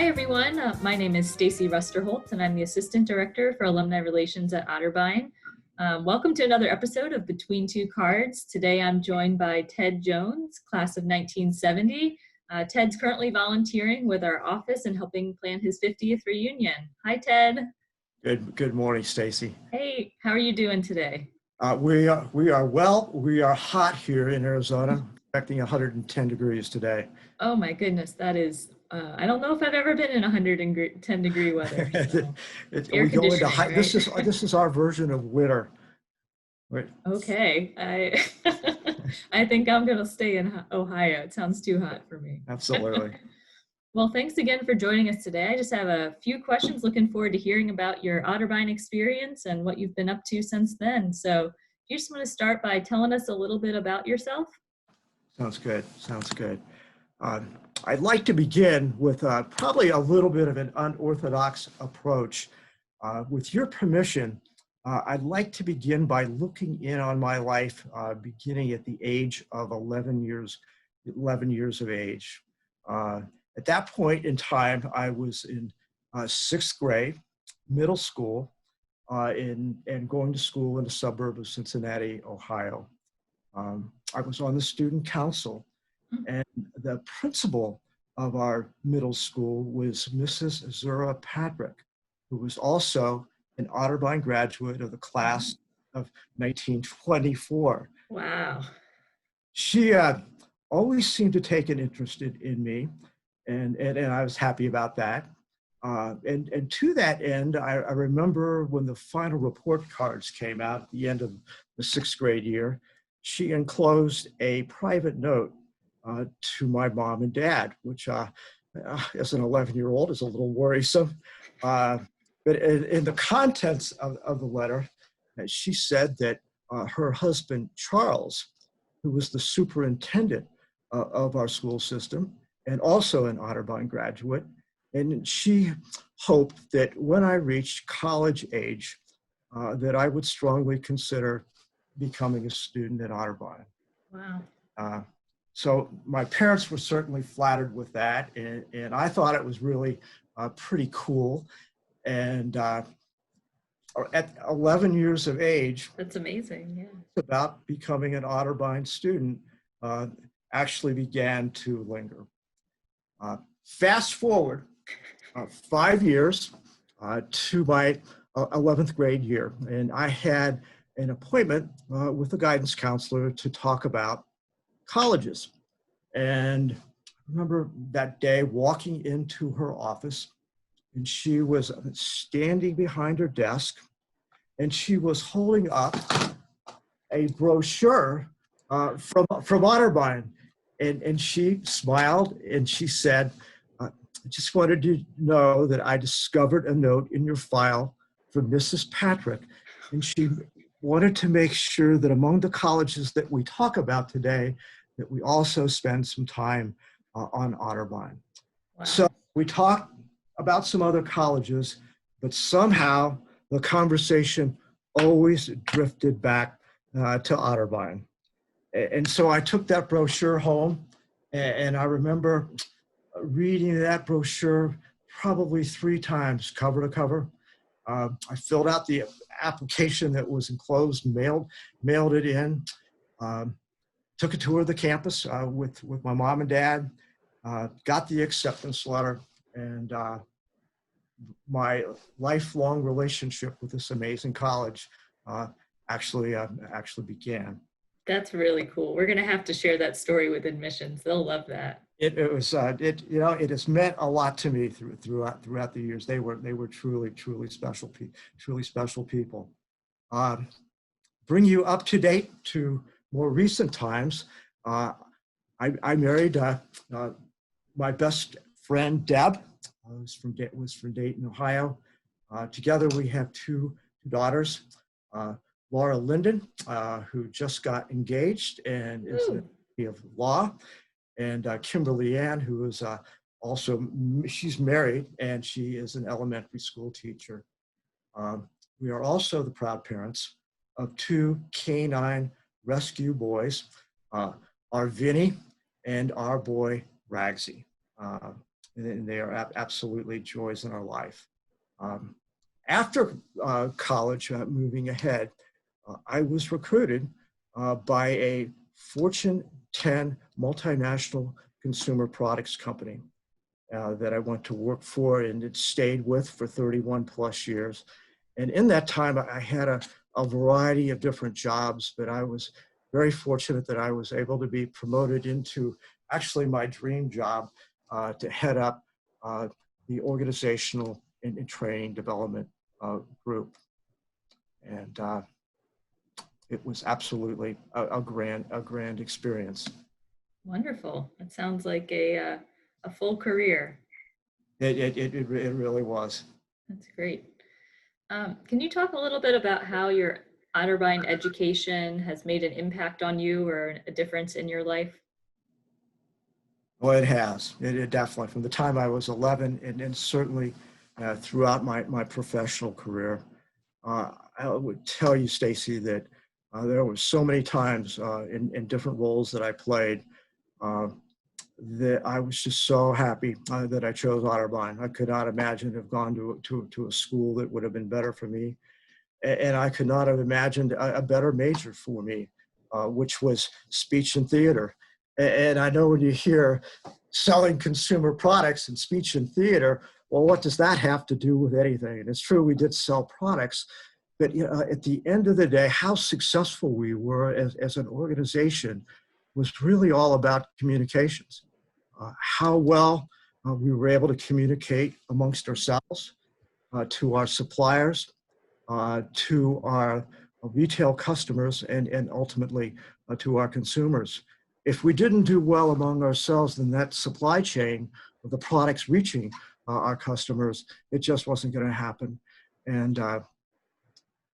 Hi, everyone. My name is Stacy Rusterholt, and I'm the Assistant Director for Alumni Relations at Otterbein. Welcome to another episode of Between Two Cards. Today, I'm joined by Ted Jones, class of 1970. Ted's currently volunteering with our office and helping plan his 50th reunion. Hi, Ted. Good morning, Stacy. Hey, how are you doing today? We are well. We are hot here in Arizona, expecting 110 degrees today. Oh my goodness, that is, I don't know if I've ever been in 110-degree weather. So. Air We go into conditioning, right? this is our version of winter. Right. Okay, I think I'm gonna stay in Ohio. It sounds too hot for me. Absolutely. Well, thanks again for joining us today. I just have a few questions. Looking forward to hearing about your Otterbein experience and what you've been up to since then. So, you just want to start by telling us a little bit about yourself? Sounds good. Sounds good. I'd like to begin with probably a little bit of an unorthodox approach. With your permission, I'd like to begin by looking in on my life, beginning at the age of 11 years of age. At that point in time, I was in sixth grade, middle school, and going to school in the suburb of Cincinnati, Ohio. I was on the student council, and the principal of our middle school was Mrs. Zura Patrick, who was also an Otterbein graduate of the class of 1924. Wow. She always seemed to take an interest in me, and I was happy about that. And to that end, I remember when the final report cards came out at the end of the sixth grade year, she enclosed a private note to my mom and dad, which as an 11-year-old is a little worrisome. But in the contents of the letter, she said that her husband, Charles, who was the superintendent of our school system and also an Otterbein graduate, and she hoped that when I reached college age, that I would strongly consider becoming a student at Otterbein. Wow. So my parents were certainly flattered with that, and I thought it was really pretty cool. And at 11 years of age, That's amazing. Yeah. about becoming an Otterbein student actually began to linger. Fast forward 5 years to my 11th grade year, and I had an appointment with a guidance counselor to talk about colleges. And I remember that day walking into her office, and she was standing behind her desk, and she was holding up a brochure from Otterbein. And she smiled and she said, I just wanted to know that I discovered a note in your file from Mrs. Patrick. And she wanted to make sure that among the colleges that we talk about today, that we also spend some time on Otterbein. Wow. So we talked about some other colleges, but somehow the conversation always drifted back to Otterbein. And so I took that brochure home, and I remember reading that brochure probably 3 times, cover to cover. I filled out the application that was enclosed, mailed it in, took a tour of the campus with my mom and dad, got the acceptance letter, and my lifelong relationship with this amazing college actually began. That's really cool. We're going to have to share that story with admissions. They'll love that. It has meant a lot to me throughout the years. They were truly special people. Bring you up to date to more recent times. I married my best friend Deb. Was from Dayton, Ohio. Together we have two daughters. Laura Linden, who just got engaged and is an attorney of law, and Kimberly Ann, who is she's married and she is an elementary school teacher. We are also the proud parents of 2 canine rescue boys, our Vinny and our boy Ragsy. and they are absolutely joys in our life. After college, moving ahead, I was recruited by a Fortune 10 multinational consumer products company that I went to work for and it stayed with for 31 plus years. And in that time, I had a variety of different jobs, but I was very fortunate that I was able to be promoted into actually my dream job to head up the organizational and training development group. And it was absolutely a grand experience. Wonderful. That sounds like a full career. It really was. That's great. Can you talk a little bit about how your Otterbein education has made an impact on you or a difference in your life? Well, it has. It definitely, from the time I was 11 and certainly throughout my professional career. I would tell you, Stacy, that there were so many times in different roles that I played uh, that I was just so happy that I chose Otterbein. I could not imagine have gone to a school that would have been better for me. And I could not have imagined a better major for me, which was speech and theater. And I know when you hear selling consumer products and speech and theater, well, what does that have to do with anything? And it's true, we did sell products, but at the end of the day, how successful we were as an organization was really all about communications. How well we were able to communicate amongst ourselves, to our suppliers, to our retail customers, and ultimately to our consumers. If we didn't do well among ourselves, then that supply chain of the products reaching our customers, it just wasn't going to happen. And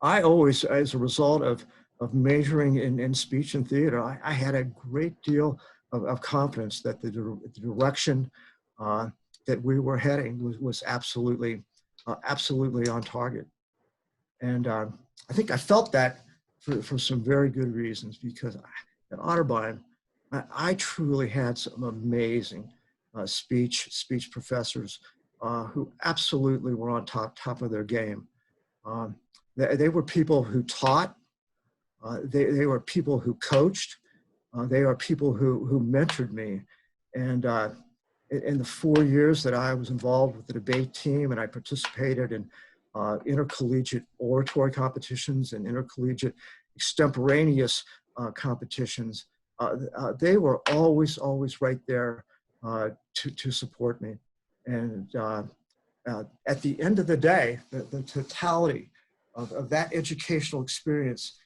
I always, as a result of majoring in speech and theater, I had a great deal of confidence that the direction that we were heading was absolutely on target. And I think I felt that for some very good reasons, because at Otterbein, I truly had some amazing speech professors who absolutely were on top of their game. They were people who taught, they were people who coached, they are people who mentored me. And in the 4 years that I was involved with the debate team and I participated in intercollegiate oratory competitions and intercollegiate extemporaneous competitions, they were always right there to support me. And at the end of the day, the totality of that educational experience,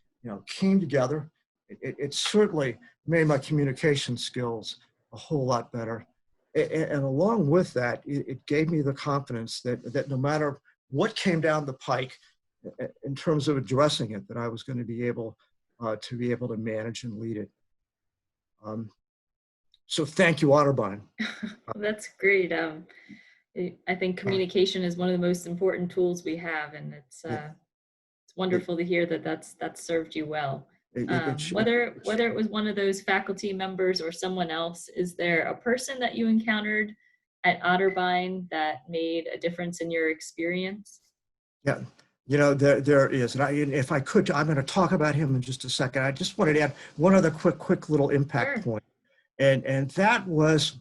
came together. It certainly made my communication skills a whole lot better. And along with that, it gave me the confidence that no matter what came down the pike in terms of addressing it, that I was going to be able to manage and lead it. So thank you, Otterbein. That's great. I think communication is one of the most important tools we have, and it's wonderful to hear that that's served you well. Whether it was one of those faculty members or someone else, is there a person that you encountered at Otterbein that made a difference in your experience? Yeah, there is. And if I could, I'm going to talk about him in just a second. I just wanted to add one other quick little impact point. And that was,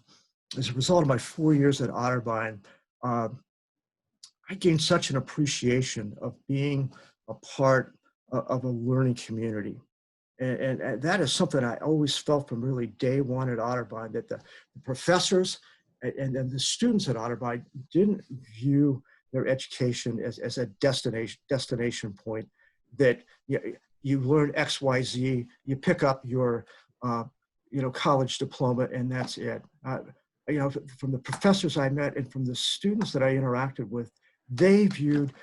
as a result of my 4 years at Otterbein, I gained such an appreciation of being a part of a learning community. And that is something I always felt from really day one at Otterbein, that the professors and the students at Otterbein didn't view their education as a destination point, that you learn X, Y, Z, you pick up your college diploma, and that's it. From the professors I met and from the students that I interacted with, they viewed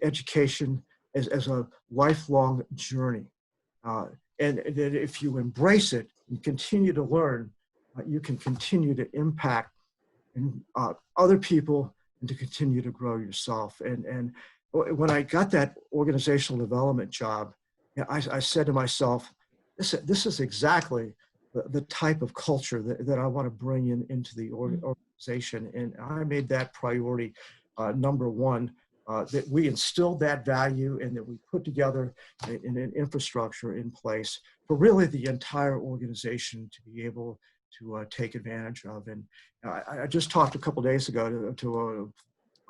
education as a lifelong journey. And that if you embrace it and continue to learn, you can continue to impact other people and to continue to grow yourself. And when I got that organizational development job, I said to myself, this is exactly the type of culture that I want to bring into the organization. And I made that priority number one, that we instilled that value and that we put together an infrastructure in place for really the entire organization to be able to take advantage of. And I just talked a couple days ago to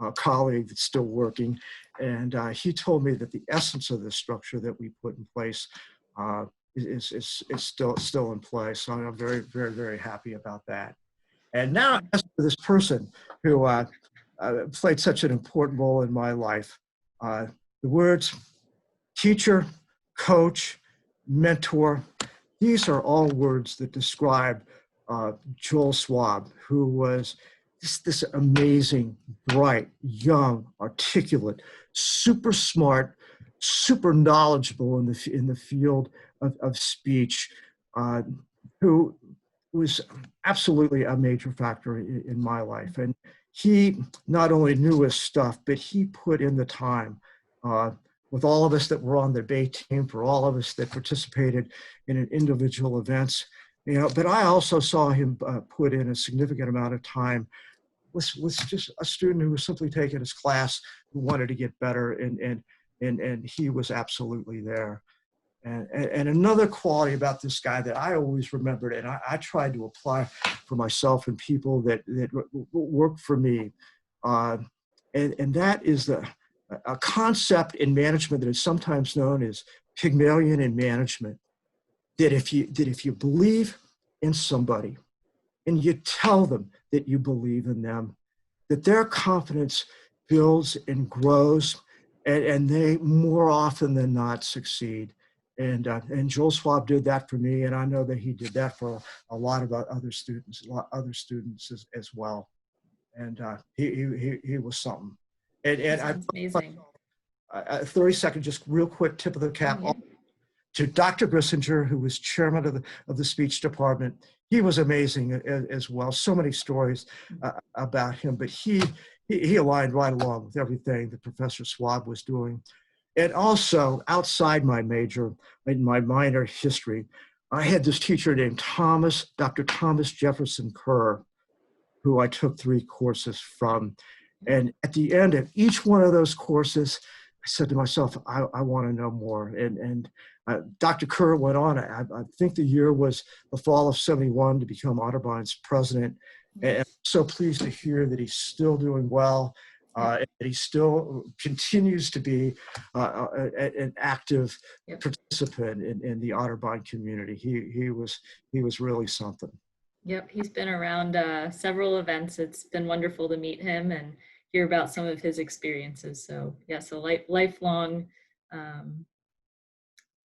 a colleague that's still working, and he told me that the essence of the structure that we put in place is still in place. So I'm very, very, very happy about that. And now, as for this person who played such an important role in my life, the words teacher, coach, mentor, these are all words that describe Joel Schwab, who was this amazing, bright, young, articulate, super smart, super knowledgeable in the field of speech, who was absolutely a major factor in my life. And he not only knew his stuff, but he put in the time with all of us that were on the Bay team, for all of us that participated in individual events. But I also saw him put in a significant amount of time with just a student who was simply taking his class, who wanted to get better, and he was absolutely there. And another quality about this guy that I always remembered, and I tried to apply for myself and people that work for me, and that is a concept in management that is sometimes known as Pygmalion in management. That if you believe in somebody and you tell them that you believe in them, that their confidence builds and grows, and they more often than not succeed. And Joel Schwab did that for me, and I know that he did that for a lot of other students as well. And he was something. And Sounds amazing. 30-second, just real quick tip of the cap. Oh, yeah. To Dr. Grissinger, who was chairman of the speech department. He was amazing as well. So many stories about him, but he aligned right along with everything that Professor Schwab was doing. And also, outside my major, in my minor history, I had this teacher named Dr. Thomas Jefferson Kerr, who I took 3 courses from. And at the end of each one of those courses, I said to myself, I want to know more. And Dr. Kerr went on, I think the year was the fall of '71, to become Otterbine's president. And I'm so pleased to hear that he's still doing well, and that he still continues to be an active participant in the Otterbein community. He was really something. Yep, he's been around several events. It's been wonderful to meet him and hear about some of his experiences. So yes, a lifelong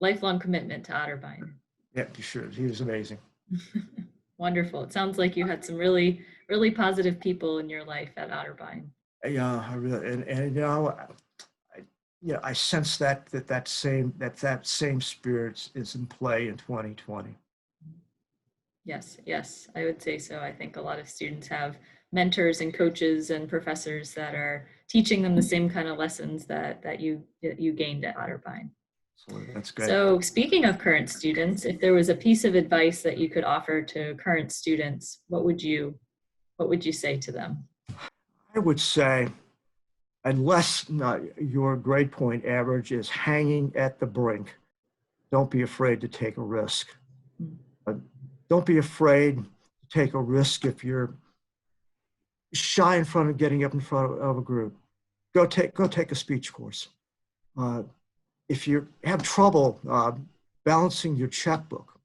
commitment to Otterbein. Yeah, sure. He was amazing. Wonderful. It sounds like you had some really, really positive people in your life at Otterbein. Yeah, I really, and I sense that same spirit is in play in 2020. Yes, I would say so. I think a lot of students have mentors and coaches and professors that are teaching them the same kind of lessons that you gained at Otterbein. So that's great. So speaking of current students, if there was a piece of advice that you could offer to current students, what would you say to them? I would say, unless your grade point average is hanging at the brink, don't be afraid to take a risk. Don't be afraid to take a risk if you're shy in front of getting up in front of a group. Go take a speech course. If you have trouble balancing your checkbook,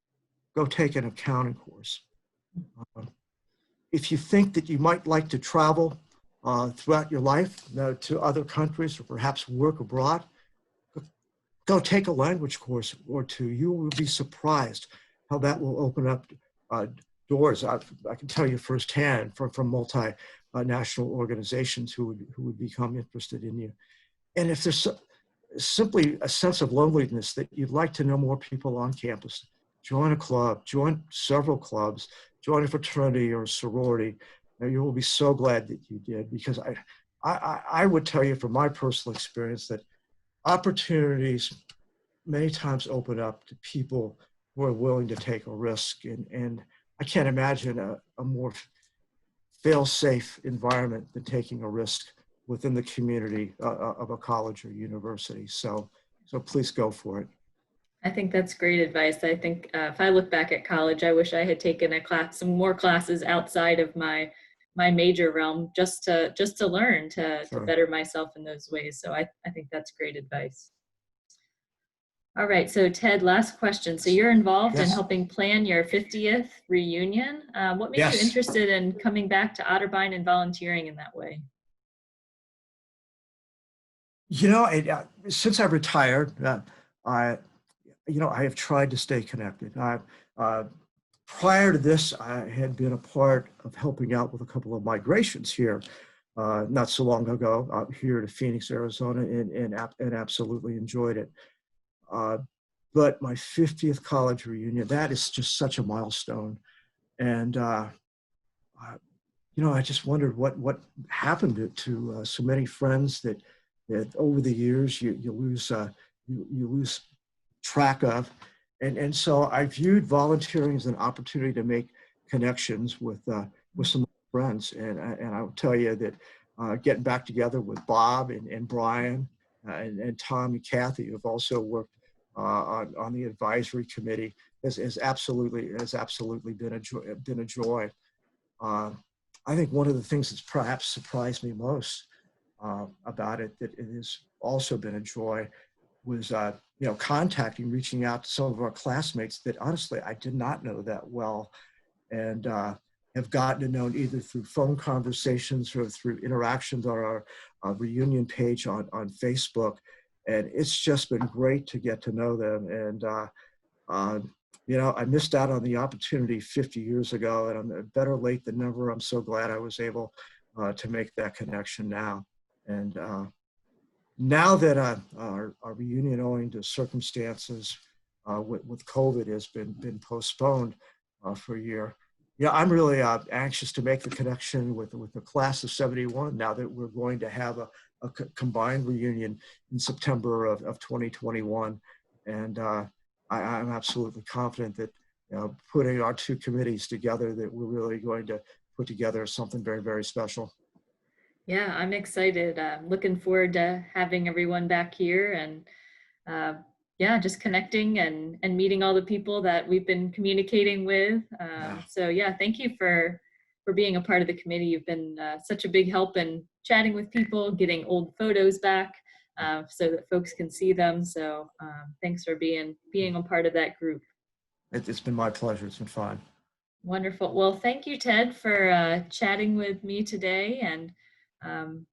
go take an accounting course. If you think that you might like to travel throughout your life to other countries or perhaps work abroad, go take a language course or 2. You will be surprised how that will open up doors. I can tell you firsthand from multinational organizations who would become interested in you. And if there's simply a sense of loneliness that you'd like to know more people on campus, join a club, join several clubs, join a fraternity or a sorority. You will be so glad that you did, because I would tell you from my personal experience that opportunities many times open up to people who are willing to take a risk. And I can't imagine a more fail-safe environment than taking a risk within the community of a college or university. So please go for it. I think that's great advice. I think if I look back at college, I wish I had taken some more classes outside of my major realm just to learn to Sure. better myself in those ways. So I think that's great advice. All right, so Ted, last question. So you're involved in Yes. helping plan your 50th reunion. What made you Yes. interested in coming back to Otterbein and volunteering in that way? Since I retired, I have tried to stay connected. Prior to this, I had been a part of helping out with a couple of migrations here, not so long ago, here to Phoenix, Arizona, and absolutely enjoyed it. But my 50th college reunion, that is just such a milestone. And, I just wondered what happened to so many friends that over the years you lose track of. And so I viewed volunteering as an opportunity to make connections with some friends. And I will tell you that getting back together with Bob and Brian and Tom and Kathy, who've also worked on the advisory committee, has absolutely been a joy. I think one of the things that's perhaps surprised me most about it, that it has also been a joy, was reaching out to some of our classmates that honestly I did not know that well, and have gotten to know either through phone conversations or through interactions on our reunion page on Facebook. And it's just been great to get to know them. And I missed out on the opportunity 50 years ago, and I'm better late than never. I'm so glad I was able to make that connection now. And now that our reunion, owing to circumstances with COVID, has been postponed for a year, I'm really anxious to make the connection with the class of 71 now that we're going to have a combined reunion in September of 2021. And I'm absolutely confident that putting our two committees together, that we're really going to put together something very, very special. Yeah, I'm excited. Looking forward to having everyone back here and just connecting and meeting all the people that we've been communicating with. So yeah, thank you for being a part of the committee. You've been such a big help in chatting with people, getting old photos back so that folks can see them. So thanks for being a part of that group. It's been my pleasure. It's been fun. Wonderful. Well, thank you, Ted, for chatting with me today and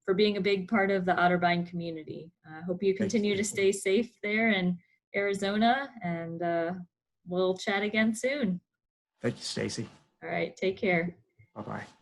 for being a big part of the Otterbein community. I hope you continue to stay safe there in Arizona, and we'll chat again soon. Thank you, Stacy. All right, take care. Bye-bye.